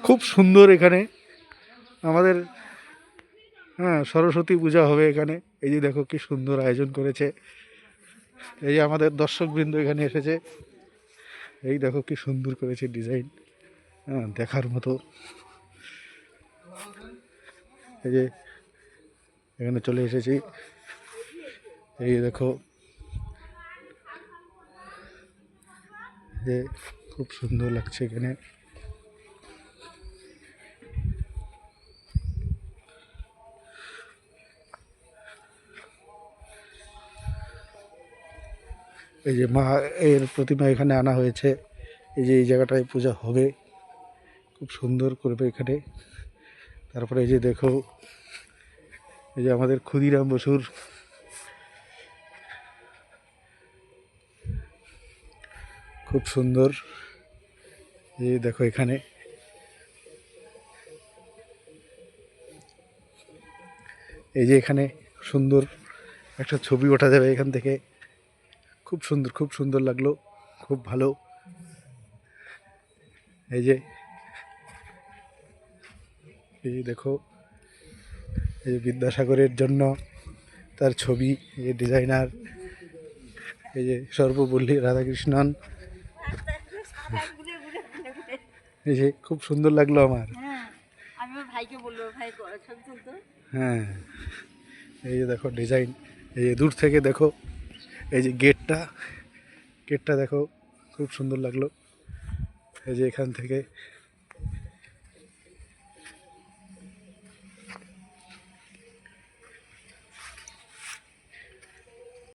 খুব সুন্দর এখানে আমাদের সরস্বতী পূজা হবে এখানে। এই যে দেখো কি সুন্দর আয়োজন করেছে। এই যে আমাদের দর্শকবৃন্দ এখানে এসেছে। এই দেখো কি সুন্দর করেছে ডিজাইন, দেখার মতো। এই যে এখানে চলে এসেছি। এই দেখো যে খুব সুন্দর লাগছে এখানে। এই যে মা এর প্রতিমা এখানে আনা হয়েছে। এই যে এই জায়গাটায় পূজা হবে, খুব সুন্দর করবে এখানে। তারপরে এই যে দেখো এই যে আমাদের ক্ষুদিরাম বসুর খুব সুন্দর। এই দেখো এখানে এই যে এখানে সুন্দর একটা ছবি ওঠা যাবে এখান থেকে। খুব সুন্দর, খুব সুন্দর লাগলো, খুব ভালো। এই যে দেখো এই যে বিদ্যাসাগরের জন্য তার ছবি, এই যে ডিজাইনার, এই যে সর্বপল্লী রাধাকৃষ্ণন। এই যে খুব সুন্দর লাগলো আমার। হ্যাঁ, এই যে দেখো ডিজাইন। এই যে দূর থেকে দেখো এই যে গেটটা দেখো খুব সুন্দর লাগলো। এই যে এখান থেকে